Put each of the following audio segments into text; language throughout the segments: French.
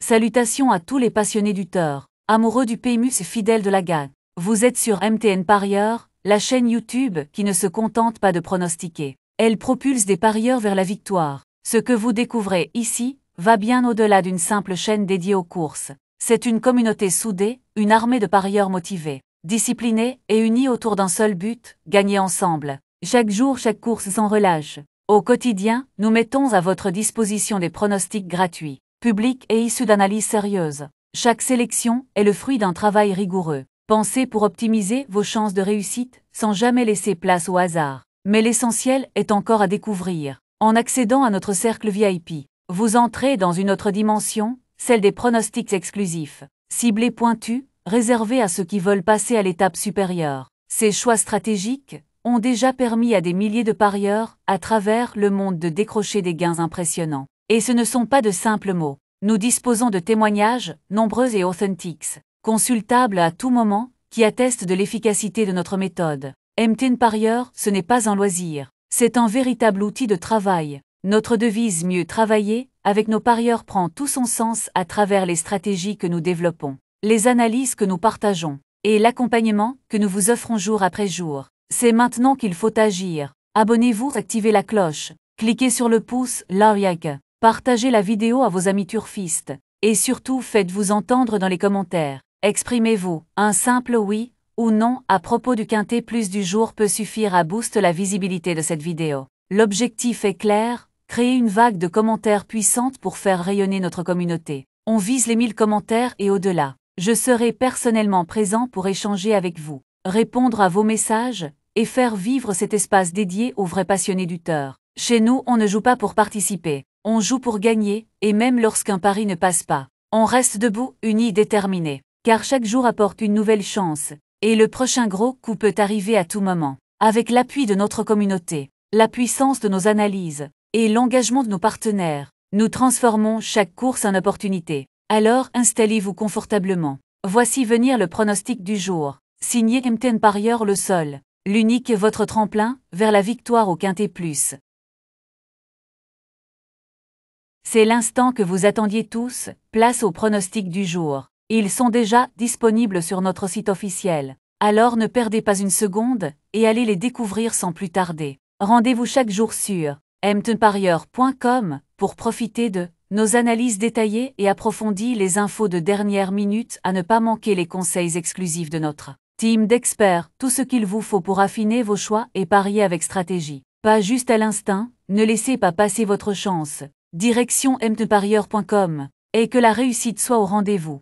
Salutations à tous les passionnés du tort, amoureux du PMU et fidèles de la gagne. Vous êtes sur MTN Parieurs, la chaîne YouTube qui ne se contente pas de pronostiquer. Elle propulse des parieurs vers la victoire. Ce que vous découvrez ici va bien au-delà d'une simple chaîne dédiée aux courses. C'est une communauté soudée, une armée de parieurs motivés, disciplinés et unis autour d'un seul but, gagner ensemble. Chaque jour, chaque course sans relâche. Au quotidien, nous mettons à votre disposition des pronostics gratuits, publics et issus d'analyses sérieuses. Chaque sélection est le fruit d'un travail rigoureux, pensé pour optimiser vos chances de réussite sans jamais laisser place au hasard. Mais l'essentiel est encore à découvrir. En accédant à notre cercle VIP, vous entrez dans une autre dimension, celle des pronostics exclusifs, ciblés pointus, réservés à ceux qui veulent passer à l'étape supérieure. Ces choix stratégiques ont déjà permis à des milliers de parieurs, à travers le monde, de décrocher des gains impressionnants. Et ce ne sont pas de simples mots. Nous disposons de témoignages, nombreux et authentiques, consultables à tout moment, qui attestent de l'efficacité de notre méthode. MTN Parieurs, ce n'est pas un loisir. C'est un véritable outil de travail. Notre devise mieux travailler avec nos parieurs prend tout son sens à travers les stratégies que nous développons, les analyses que nous partageons, et l'accompagnement que nous vous offrons jour après jour. C'est maintenant qu'il faut agir. Abonnez-vous, activez la cloche, cliquez sur le pouce, like, partagez la vidéo à vos amis turfistes, et surtout faites-vous entendre dans les commentaires. Exprimez-vous, un simple oui ou non à propos du quintet plus du jour peut suffire à booster la visibilité de cette vidéo. L'objectif est clair, créer une vague de commentaires puissante pour faire rayonner notre communauté. On vise les 1000 commentaires et au-delà. Je serai personnellement présent pour échanger avec vous, répondre à vos messages, et faire vivre cet espace dédié aux vrais passionnés du tort. Chez nous, on ne joue pas pour participer, on joue pour gagner, et même lorsqu'un pari ne passe pas, on reste debout, unis, déterminés. Car chaque jour apporte une nouvelle chance, et le prochain gros coup peut arriver à tout moment. Avec l'appui de notre communauté, la puissance de nos analyses, et l'engagement de nos partenaires, nous transformons chaque course en opportunité. Alors installez-vous confortablement. Voici venir le pronostic du jour. Signé MTN Parieurs, le seul, l'unique, votre tremplin vers la victoire au quintet plus. C'est l'instant que vous attendiez tous, place au pronostic du jour. Ils sont déjà disponibles sur notre site officiel. Alors ne perdez pas une seconde, et allez les découvrir sans plus tarder. Rendez-vous chaque jour sur mtnparieurs.com pour profiter de nos analyses détaillées et approfondies, les infos de dernière minute, à ne pas manquer les conseils exclusifs de notre team d'experts, tout ce qu'il vous faut pour affiner vos choix et parier avec stratégie. Pas juste à l'instinct, ne laissez pas passer votre chance. Direction mtnparieurs.com, et que la réussite soit au rendez-vous.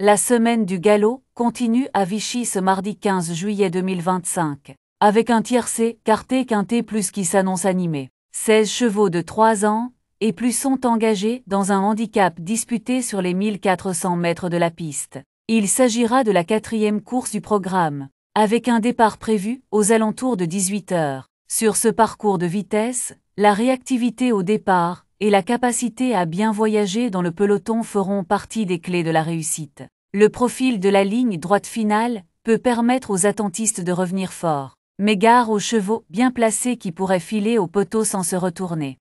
La semaine du galop continue à Vichy ce mardi 15 juillet 2025, avec un tiercé quartet quintet plus qui s'annonce animé. 16 chevaux de 3 ans et plus sont engagés dans un handicap disputé sur les 1400 mètres de la piste. Il s'agira de la 4e course du programme, avec un départ prévu aux alentours de 18 h. Sur ce parcours de vitesse, la réactivité au départ et la capacité à bien voyager dans le peloton feront partie des clés de la réussite. Le profil de la ligne droite finale peut permettre aux attentistes de revenir fort, mais gare aux chevaux bien placés qui pourraient filer au poteau sans se retourner.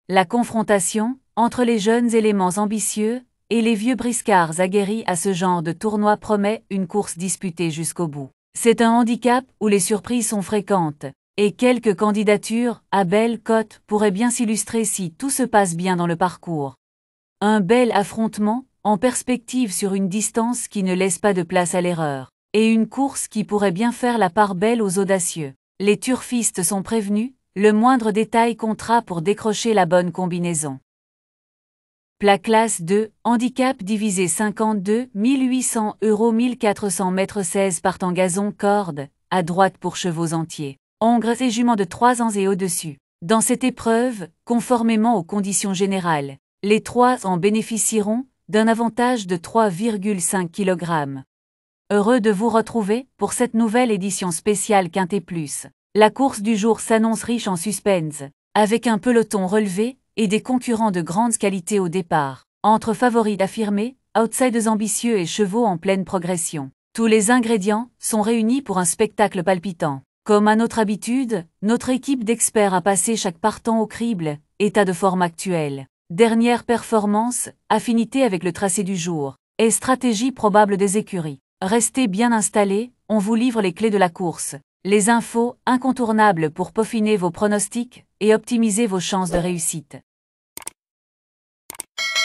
La confrontation entre les jeunes éléments ambitieux et les vieux briscards aguerris à ce genre de tournoi promet une course disputée jusqu'au bout. C'est un handicap où les surprises sont fréquentes, et quelques candidatures à belle cote pourraient bien s'illustrer si tout se passe bien dans le parcours. Un bel affrontement en perspective sur une distance qui ne laisse pas de place à l'erreur, et une course qui pourrait bien faire la part belle aux audacieux. Les turfistes sont prévenus, le moindre détail comptera pour décrocher la bonne combinaison. Plat classe 2, handicap divisé 52 800 € 1400 mètres 16 part en gazon corde, à droite pour chevaux entiers. Hongres et juments de 3 ans et au-dessus. Dans cette épreuve, conformément aux conditions générales, les 3 en bénéficieront d'un avantage de 3,5 kg. Heureux de vous retrouver pour cette nouvelle édition spéciale Quintet Plus. La course du jour s'annonce riche en suspense, avec un peloton relevé et des concurrents de grande qualité au départ, entre favoris affirmés, outsiders ambitieux et chevaux en pleine progression. Tous les ingrédients sont réunis pour un spectacle palpitant. Comme à notre habitude, notre équipe d'experts a passé chaque partant au crible état de forme actuel. Dernière performance, affinité avec le tracé du jour. Et stratégie probable des écuries. Restez bien installés, on vous livre les clés de la course. Les infos incontournables pour peaufiner vos pronostics et optimiser vos chances de réussite.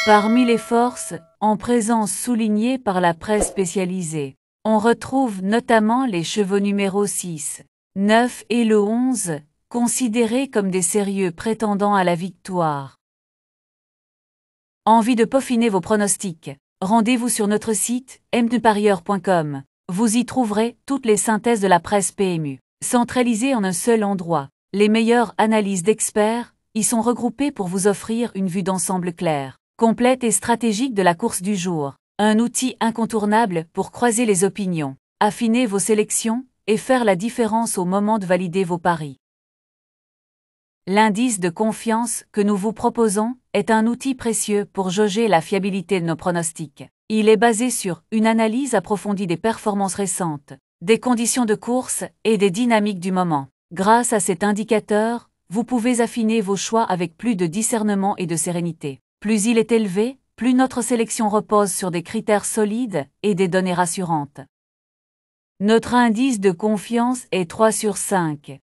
Parmi les forces, en présence soulignée par la presse spécialisée, on retrouve notamment les chevaux numéro 6, 9 et le 11, considérés comme des sérieux prétendants à la victoire. Envie de peaufiner vos pronostics? Rendez-vous sur notre site mtparieur.com. Vous y trouverez toutes les synthèses de la presse PMU, centralisées en un seul endroit. Les meilleures analyses d'experts y sont regroupées pour vous offrir une vue d'ensemble claire, complète et stratégique de la course du jour. Un outil incontournable pour croiser les opinions, affiner vos sélections et faire la différence au moment de valider vos paris. L'indice de confiance que nous vous proposons est un outil précieux pour jauger la fiabilité de nos pronostics. Il est basé sur une analyse approfondie des performances récentes, des conditions de course et des dynamiques du moment. Grâce à cet indicateur, vous pouvez affiner vos choix avec plus de discernement et de sérénité. Plus il est élevé, plus notre sélection repose sur des critères solides et des données rassurantes. Notre indice de confiance est 3 sur 5.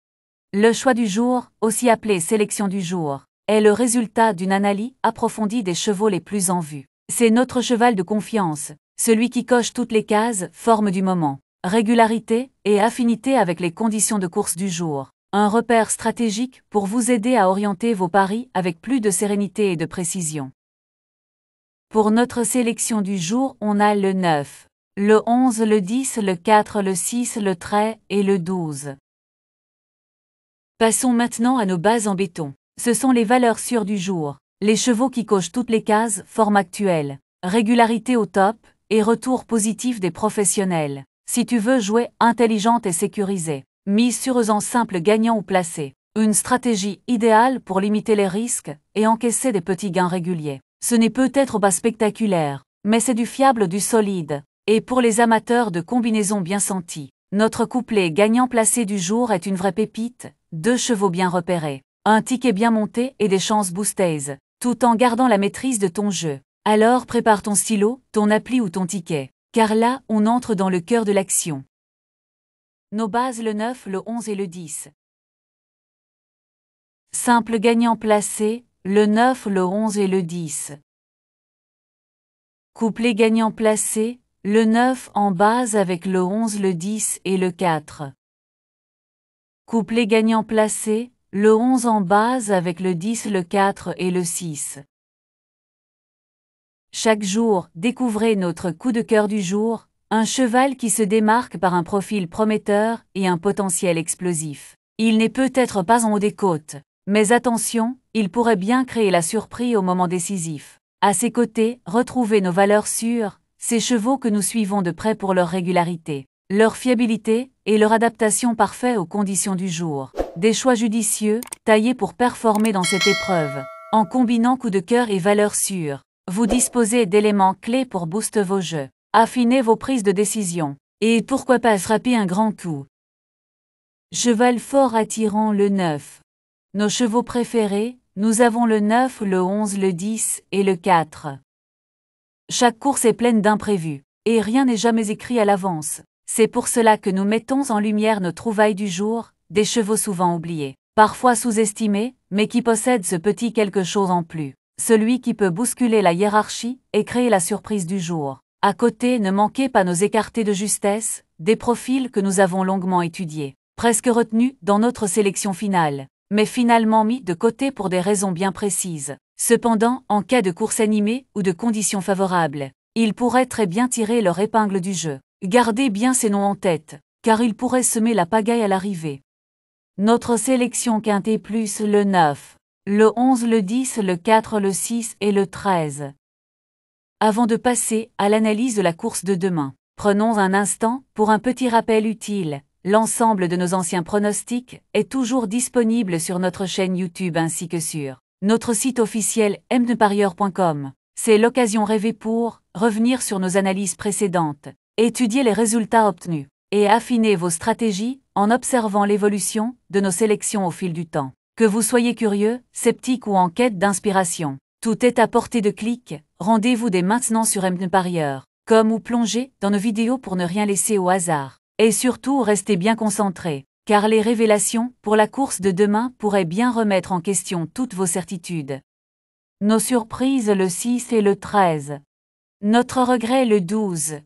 Le choix du jour, aussi appelé sélection du jour, est le résultat d'une analyse approfondie des chevaux les plus en vue. C'est notre cheval de confiance, celui qui coche toutes les cases, forme du moment, régularité et affinité avec les conditions de course du jour. Un repère stratégique pour vous aider à orienter vos paris avec plus de sérénité et de précision. Pour notre sélection du jour, on a le 9, le 11, le 10, le 4, le 6, le 13 et le 12. Passons maintenant à nos bases en béton. Ce sont les valeurs sûres du jour. Les chevaux qui cochent toutes les cases, forme actuelle, régularité au top et retour positif des professionnels. Si tu veux jouer intelligente et sécurisée, mise sur eux en simple gagnant ou placé. Une stratégie idéale pour limiter les risques et encaisser des petits gains réguliers. Ce n'est peut-être pas spectaculaire, mais c'est du fiable, du solide. Et pour les amateurs de combinaisons bien senties, notre couplet gagnant placé du jour est une vraie pépite, 2 chevaux bien repérés, un ticket bien monté et des chances boostées, tout en gardant la maîtrise de ton jeu. Alors prépare ton stylo, ton appli ou ton ticket, car là, on entre dans le cœur de l'action. Nos bases le 9, le 11 et le 10. Simple gagnant placé, le 9, le 11 et le 10. Couplet gagnant placé, le 9 en base avec le 11, le 10 et le 4. Couplet gagnant placé, le 11 en base avec le 10, le 4 et le 6. Chaque jour, découvrez notre coup de cœur du jour, un cheval qui se démarque par un profil prometteur et un potentiel explosif. Il n'est peut-être pas en haut des côtes, mais attention, il pourrait bien créer la surprise au moment décisif. À ses côtés, retrouvez nos valeurs sûres, ces chevaux que nous suivons de près pour leur régularité, leur fiabilité et leur adaptation parfaite aux conditions du jour. Des choix judicieux, taillés pour performer dans cette épreuve. En combinant coup de cœur et valeurs sûres, vous disposez d'éléments clés pour booster vos jeux, affiner vos prises de décision, et pourquoi pas frapper un grand coup. Cheval fort attirant le 9. Nos chevaux préférés, nous avons le 9, le 11, le 10 et le 4. Chaque course est pleine d'imprévus, et rien n'est jamais écrit à l'avance. C'est pour cela que nous mettons en lumière nos trouvailles du jour, des chevaux souvent oubliés, parfois sous-estimés, mais qui possèdent ce petit quelque chose en plus. Celui qui peut bousculer la hiérarchie et créer la surprise du jour. À côté, ne manquez pas nos écartés de justesse, des profils que nous avons longuement étudiés, presque retenus dans notre sélection finale, mais finalement mis de côté pour des raisons bien précises. Cependant, en cas de course animée ou de conditions favorables, ils pourraient très bien tirer leur épingle du jeu. Gardez bien ces noms en tête, car ils pourraient semer la pagaille à l'arrivée. Notre sélection quintée plus le 9, le 11, le 10, le 4, le 6 et le 13. Avant de passer à l'analyse de la course de demain, prenons un instant pour un petit rappel utile. L'ensemble de nos anciens pronostics est toujours disponible sur notre chaîne YouTube ainsi que sur notre site officiel mtparieur.com. C'est l'occasion rêvée pour revenir sur nos analyses précédentes, étudier les résultats obtenus et affiner vos stratégies en observant l'évolution de nos sélections au fil du temps. Que vous soyez curieux, sceptique ou en quête d'inspiration, tout est à portée de clic. Rendez-vous dès maintenant sur MTN Parieur. Comme ou plongez dans nos vidéos pour ne rien laisser au hasard. Et surtout restez bien concentrés, car les révélations pour la course de demain pourraient bien remettre en question toutes vos certitudes. Nos surprises le 6 et le 13. Notre regret le 12.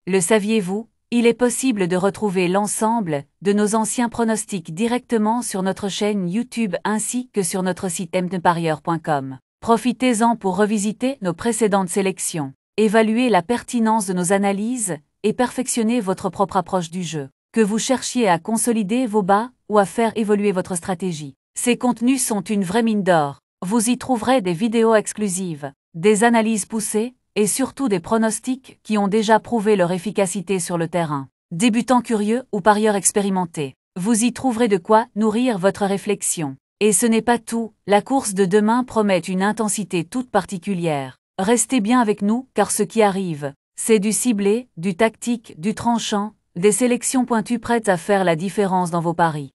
Le saviez-vous? Il est possible de retrouver l'ensemble de nos anciens pronostics directement sur notre chaîne YouTube ainsi que sur notre site mtnparieur.com. Profitez-en pour revisiter nos précédentes sélections, évaluer la pertinence de nos analyses et perfectionner votre propre approche du jeu. Que vous cherchiez à consolider vos bas ou à faire évoluer votre stratégie, ces contenus sont une vraie mine d'or. Vous y trouverez des vidéos exclusives, des analyses poussées, et surtout des pronostics qui ont déjà prouvé leur efficacité sur le terrain. Débutants curieux ou parieurs expérimentés, vous y trouverez de quoi nourrir votre réflexion. Et ce n'est pas tout, la course de demain promet une intensité toute particulière. Restez bien avec nous, car ce qui arrive, c'est du ciblé, du tactique, du tranchant, des sélections pointues prêtes à faire la différence dans vos paris.